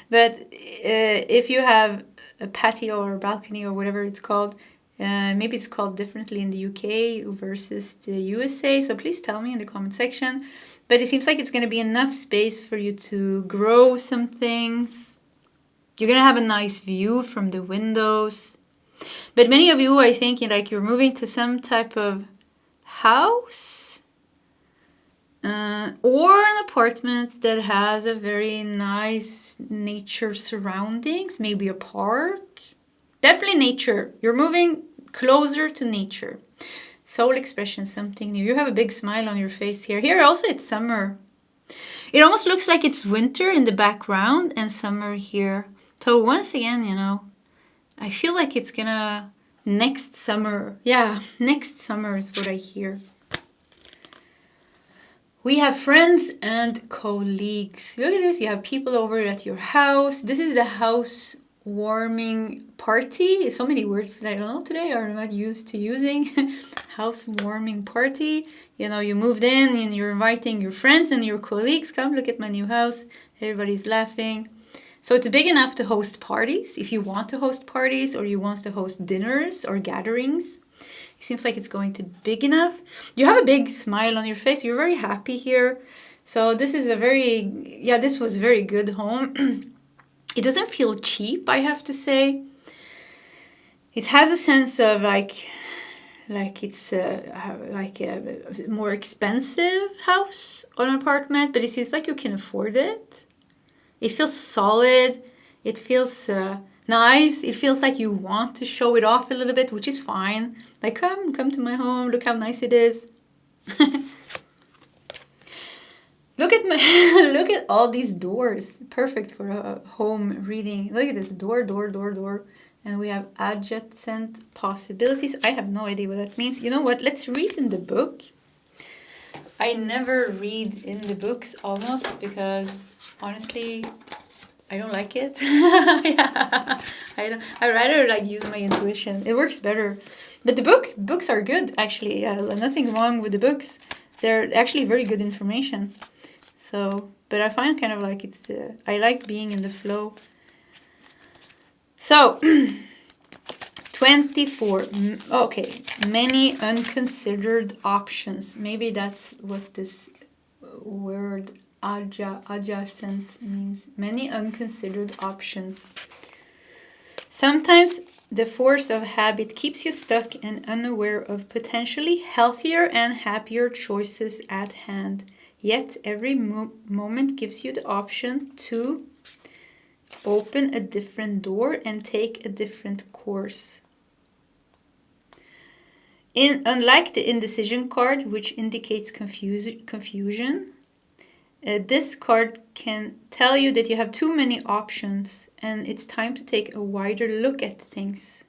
But if you have a patio or a balcony or whatever it's called, maybe it's called differently in the UK versus the USA. So please tell me in the comment section. But it seems like it's going to be enough space for you to grow some things. You're going to have a nice view from the windows. But many of you, I think, like you're moving to some type of house or an apartment that has a very nice nature surroundings, maybe a park. Definitely nature. You're moving closer to nature. Soul expression, something new. You have a big smile on your face here. Here also it's summer. It almost looks like it's winter in the background and summer here. So once again, you know, I feel like it's gonna next summer. Yeah, next summer is what I hear. We have friends and colleagues. Look at this. You have people over at your house. This is the house housewarming party. So many words that I don't know today are not used to using. Housewarming party. You know, you moved in and you're inviting your friends and your colleagues. Come look at my new house. Everybody's laughing. So it's big enough to host parties. If you want to host parties or you want to host dinners or gatherings, it seems like it's going to be big enough. You have a big smile on your face. You're very happy here. So this is this was a very good home. It doesn't feel cheap, I have to say. It has a sense of like it's like a more expensive house or an apartment, but it seems like you can afford it. It feels solid. It feels nice. It feels like you want to show it off a little bit, which is fine. Like, come to my home. Look how nice it is. Look at all these doors. Perfect for a home reading. Look at this door. And we have adjacent possibilities. I have no idea what that means. You know what? Let's read in the book. I never read in the books almost because honestly, I don't like it. Yeah, I rather like use my intuition. It works better. But the books are good actually. Nothing wrong with the books. They're actually very good information. So, but I find kind of like I like being in the flow. So, 24. Okay, many unconsidered options. Maybe that's what this word adjacent means. Many unconsidered options. Sometimes the force of habit keeps you stuck and unaware of potentially healthier and happier choices at hand. Yet every moment gives you the option to open a different door and take a different course. Unlike the indecision card, which indicates confusion, this card can tell you that you have too many options and it's time to take a wider look at things.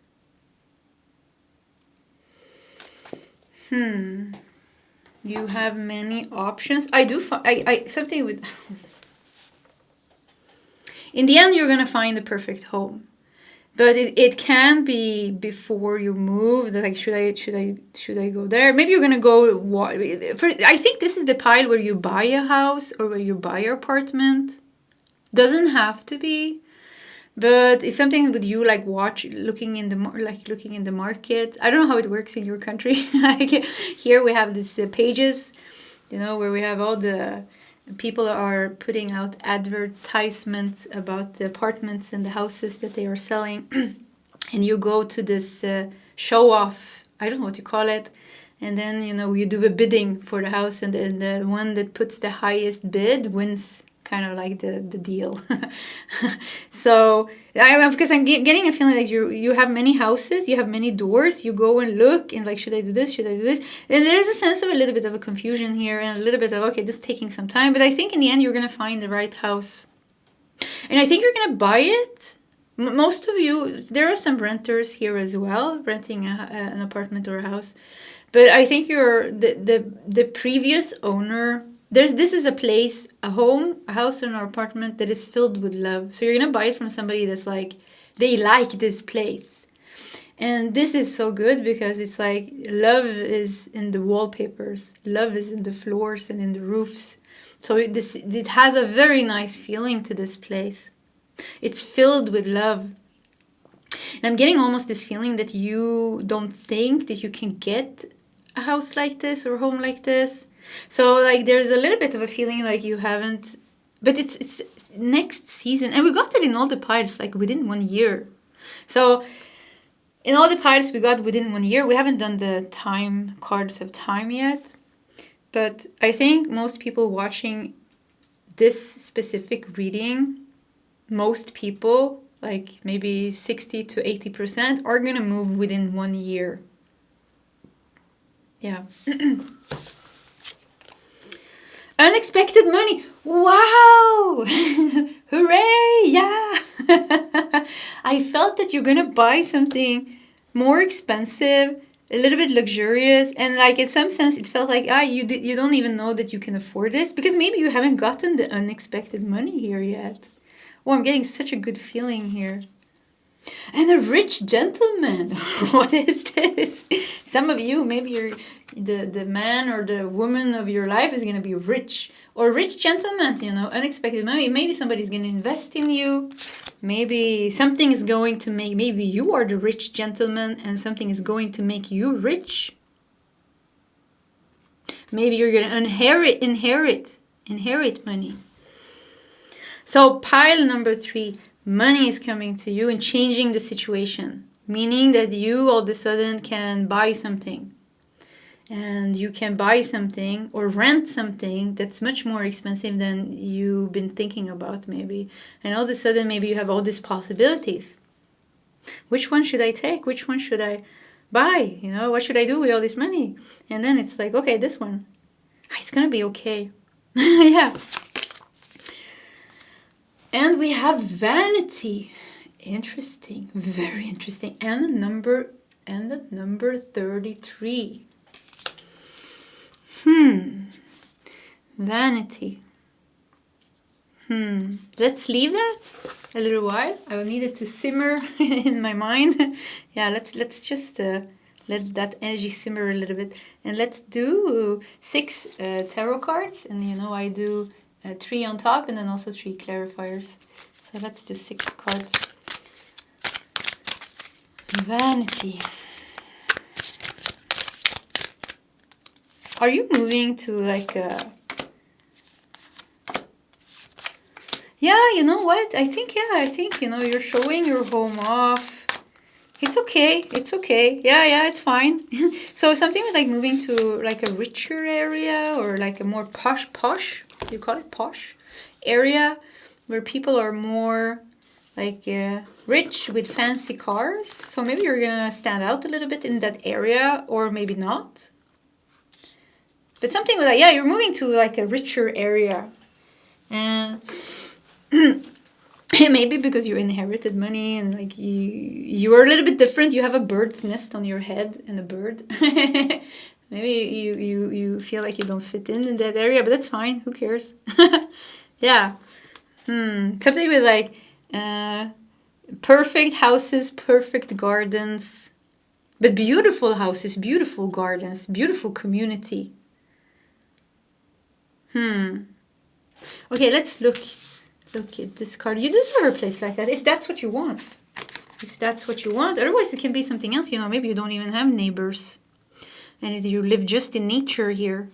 You have many options. I do something with in the end you're going to find the perfect home. But it can be before you move. Like, should I go there? Maybe you're gonna go. I think this is the pile where you buy a house or where you buy your apartment. Doesn't have to be, but it's something with you like looking in the market. I don't know how it works in your country. Like, here we have these pages, where we have all the people are putting out advertisements about the apartments and the houses that they are selling. And you go to this show off, I don't know what you call it. And then, you do a bidding for the house and the one that puts the highest bid wins kind of like the deal. So because I'm getting a feeling like you have many houses, you have many doors, you go and look and like, should I do this? Should I do this? And there's a sense of a little bit of a confusion here and a little bit of, okay, this is taking some time. But I think in the end, you're going to find the right house. And I think you're going to buy it. Most of you, there are some renters here as well, renting an apartment or a house. But I think you're the previous owner. This is a place, a home, a house, or an apartment that is filled with love. So you're going to buy it from somebody that's like, they like this place. And this is so good because it's like love is in the wallpapers. Love is in the floors and in the roofs. So it has a very nice feeling to this place. It's filled with love. And I'm getting almost this feeling that you don't think that you can get a house like this or a home like this. So like there's a little bit of a feeling like you haven't, but it's next season. And we got it in all the piles like within 1 year. So in all the piles we got within 1 year. We haven't done the time cards of time yet. But I think most people watching this specific reading, most people, like maybe 60 to 80%, are going to move within 1 year. Yeah. Unexpected money. Wow. Hooray. Yeah. I felt that you're going to buy something more expensive, a little bit luxurious. And like in some sense, it felt like, you don't even know that you can afford this because maybe you haven't gotten the unexpected money here yet. Oh, I'm getting such a good feeling here. And a rich gentleman. What is this? Some of you, maybe you're the man or the woman of your life is going to be rich. Or rich gentleman, you know, unexpected money. Maybe somebody's going to invest in you. Maybe something is going to make, maybe you are the rich gentleman and something is going to make you rich. Maybe you're going to inherit money. So pile number 3, money is coming to you and changing the situation. Meaning that you all of a sudden can buy something. And you can buy something or rent something that's much more expensive than you've been thinking about maybe. And all of a sudden maybe you have all these possibilities. Which one should I take? Which one should I buy? You know, what should I do with all this money? And then it's like, okay, this one. It's going to be okay. Yeah. And we have vanity. Interesting. Very interesting. And the number 33. Vanity. Let's leave that a little while. I will need it to simmer in my mind. Yeah, let's just let that energy simmer a little bit. And let's do 6 tarot cards. And you know, I do 3 on top and then also 3 clarifiers. So let's do 6 cards. Vanity. Are you moving to like a... Yeah, you know what? I think, you know, you're showing your home off. It's okay. Yeah, it's fine. So something with like moving to like a richer area or like a more posh, you call it posh area where people are more like rich with fancy cars. So maybe you're gonna stand out a little bit in that area or maybe not. But something with that, yeah, you're moving to like a richer area. And maybe because you inherited money and like you are a little bit different. You have a bird's nest on your head and a bird. Maybe you feel like you don't fit in that area, but that's fine. Who cares? Yeah. Something with like perfect houses, perfect gardens, but beautiful houses, beautiful gardens, beautiful community. Okay, let's look at this card. You deserve a place like that if that's what you want. Otherwise it can be something else. You know, maybe you don't even have neighbors and you live just in nature here.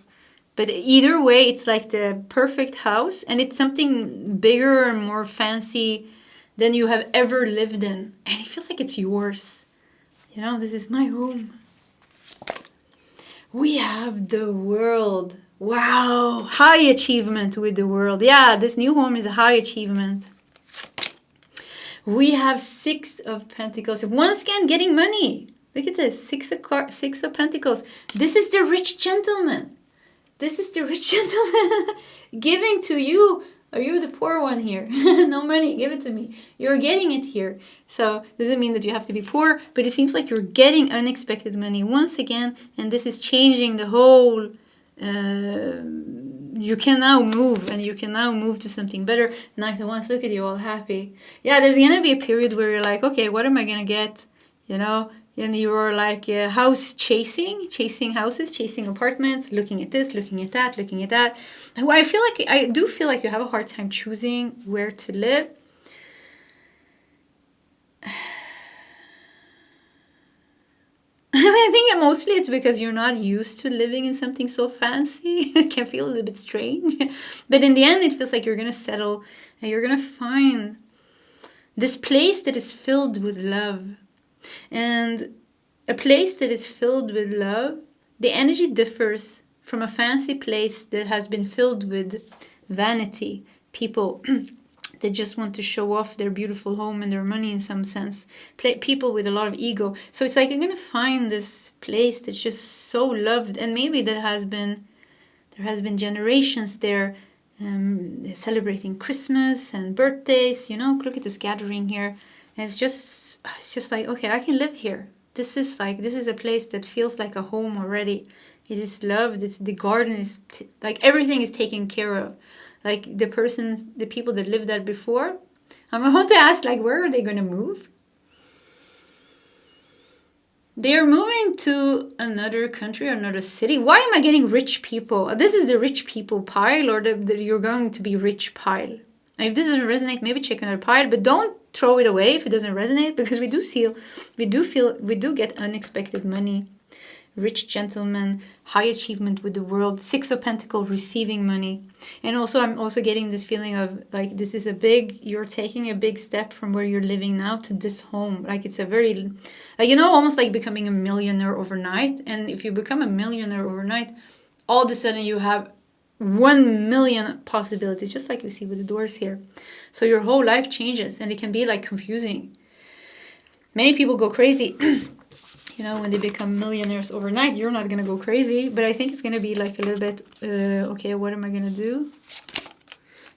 But either way, it's like the perfect house and it's something bigger and more fancy than you have ever lived in. And it feels like it's yours. You know, this is my home. We have the world. Wow, high achievement with the world. Yeah, this new home is a high achievement. We have 6 of Pentacles. Once again, getting money. Look at this, 6 of Pentacles. This is the rich gentleman. Giving to you. Are you the poor one here? No money, give it to me. You're getting it here. So doesn't mean that you have to be poor, but it seems like you're getting unexpected money once again, and this is changing the whole... you can now move to something better. Knight of Wands, look at you all happy. Yeah, there's gonna be a period where you're like, okay, what am I gonna get? You know, and you're like house chasing houses, chasing apartments, looking at this, looking at that. I do feel like you have a hard time choosing where to live. I think mostly it's because you're not used to living in something so fancy. It can feel a little bit strange. But in the end, it feels like you're going to settle and you're going to find this place that is filled with love. And a place that is filled with love, the energy differs from a fancy place that has been filled with vanity. People that just want to show off their beautiful home and their money in some sense. People with a lot of ego. So it's like you're going to find this place that's just so loved. And maybe there has been generations there celebrating Christmas and birthdays. You know, look at this gathering here. And it's just like, okay, I can live here. This is a place that feels like a home already. It is loved. The garden is like everything is taken care of. Like the people that lived there before. I want to ask, like, where are they going to move? They're moving to another country or another city. Why am I getting rich people? This is the rich people pile, or the you're going to be rich pile. And if this doesn't resonate, maybe check another pile, but don't throw it away if it doesn't resonate, because we do get unexpected money. Rich gentleman, high achievement with the world, 6 of Pentacles, receiving money. And also, I'm also getting this feeling of like, this is you're taking a big step from where you're living now to this home. Like it's a very, like, you know, almost like becoming a millionaire overnight. And if you become a millionaire overnight, all of a sudden you have 1 million possibilities, just like you see with the doors here. So your whole life changes, and it can be like confusing. Many people go crazy. You know, when they become millionaires overnight, you're not going to go crazy. But I think it's going to be like a little bit, okay, what am I going to do?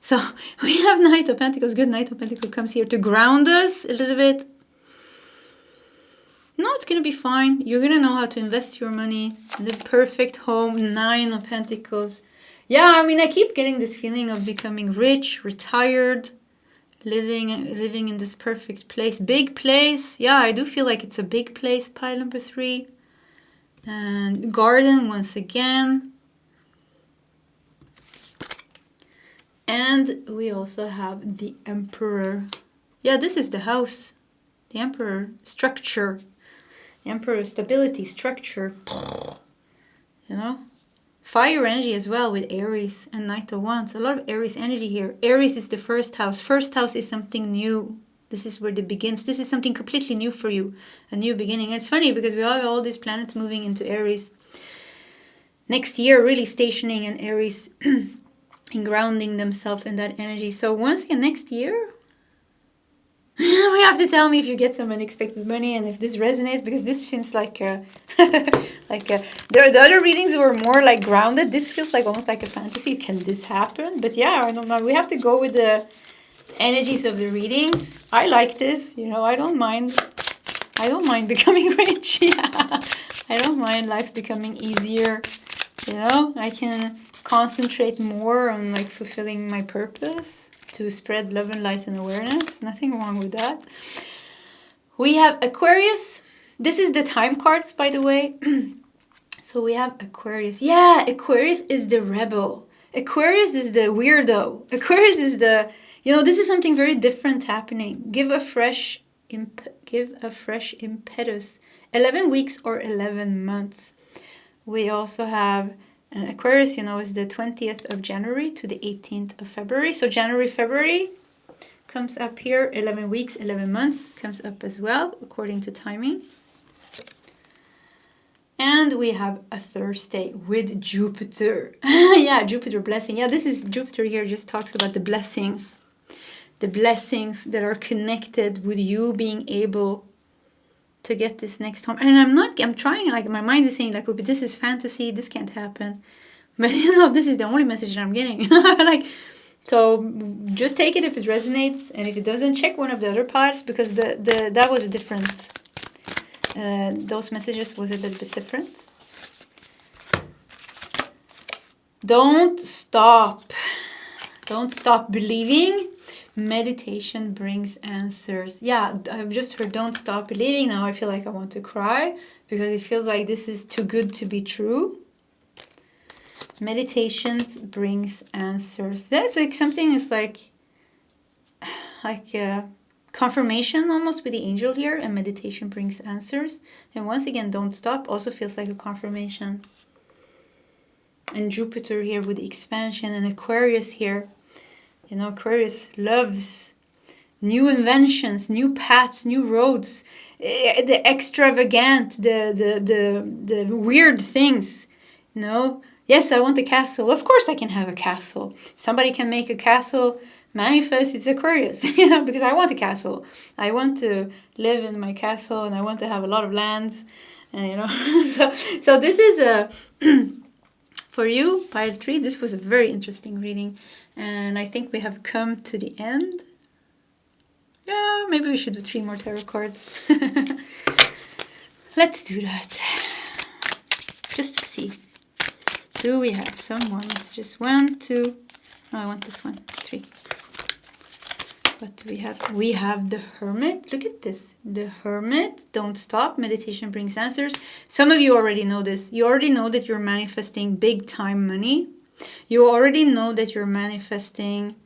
So we have Knight of Pentacles. Good, Knight of Pentacles comes here to ground us a little bit. No, it's going to be fine. You're going to know how to invest your money. The perfect home, 9 of Pentacles. Yeah, I mean, I keep getting this feeling of becoming rich, retired, living in this perfect place, big place. Yeah, I do feel like it's a big place, pile number 3. And garden once again. And we also have the Emperor. Yeah, this is the house. The Emperor, structure. The Emperor, stability, structure. You know? Fire energy as well with Aries and Knight of Wands. A lot of Aries energy here. Aries is the first house. First house is something new. This is where it begins. This is something completely new for you. A new beginning. And it's funny because we have all these planets moving into Aries. Next year, really stationing in Aries and grounding themselves in that energy. So once again, next year, you have to tell me if you get some unexpected money and if this resonates, because this seems like the other readings were more like grounded. This feels like almost like a fantasy. Can this happen? But yeah, I don't know. We have to go with the energies of the readings. I like this. You know, I don't mind becoming rich. Yeah, I don't mind life becoming easier. You know, I can concentrate more on like fulfilling my purpose, to spread love and light and awareness. Nothing wrong with that. We have Aquarius. This is the time cards, by the way. So we have Aquarius. Yeah, Aquarius is the rebel. Aquarius is the weirdo. Aquarius is the, you know, this is something very different happening. Give a fresh impetus. 11 weeks or 11 months. We also have Aquarius, you know, is the 20th of January to the 18th of February. So January, February comes up here. 11 weeks, 11 months comes up as well, according to timing. And we have a Thursday with Jupiter. Yeah, Jupiter blessing. Yeah, this is Jupiter here, just talks about the blessings. The blessings that are connected with you being able to get this next home. And I'm trying, like, my mind is saying, like, oh, but this is fantasy, this can't happen. But, you know, this is the only message that I'm getting. Like, so just take it if it resonates, and if it doesn't, check one of the other parts, because that was a different, those messages was a little bit different. Don't stop believing. Meditation brings answers. Yeah, I've just heard don't stop believing. Now I feel like I want to cry, because it feels like this is too good to be true. Meditation brings answers. That's like something is like confirmation almost with the angel here, and meditation brings answers. And once again, don't stop also feels like a confirmation. And Jupiter here with the expansion, and Aquarius here. You know, Aquarius loves new inventions, new paths, new roads, the extravagant, the weird things. You know, yes, I want a castle. Of course I can have a castle. Somebody can make a castle manifest. It's Aquarius, you know, because I want a castle. I want to live in my castle, and I want to have a lot of lands. And, you know, so this is a... For you, pile 3, this was a very interesting reading. And I think we have come to the end. Yeah, maybe we should do 3 more tarot cards. Let's do that. Just to see. Do we have some more messages? 1, 2. Oh, I want this one. 3. What do we have? We have the Hermit. Look at this. The Hermit. Don't stop. Meditation brings answers. Some of you already know this. You already know that you're manifesting big time money. You already know that you're manifesting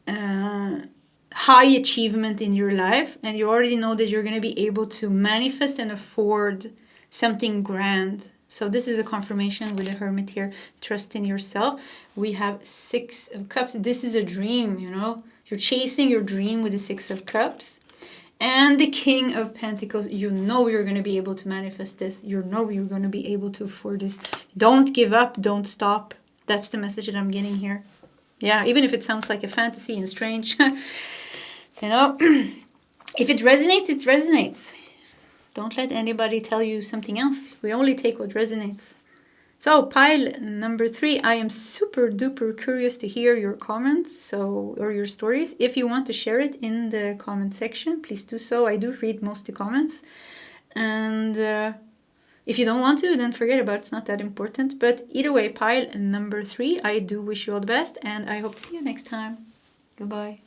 high achievement in your life. And you already know that you're going to be able to manifest and afford something grand. So this is a confirmation with the Hermit here. Trust in yourself. We have 6 of Cups. This is a dream, you know. You're chasing your dream with the 6 of Cups. And the King of Pentacles. You know you're going to be able to manifest this. You know you're going to be able to afford this. Don't give up. Don't stop. That's the message that I'm getting here. Yeah, even if it sounds like a fantasy and strange. You know, if it resonates, it resonates. Don't let anybody tell you something else. We only take what resonates. So pile number 3, I am super duper curious to hear your comments or your stories. If you want to share it in the comment section, please do so. I do read most of the comments. And if you don't want to, then forget about it. It's not that important. But either way, pile number 3, I do wish you all the best. And I hope to see you next time. Goodbye.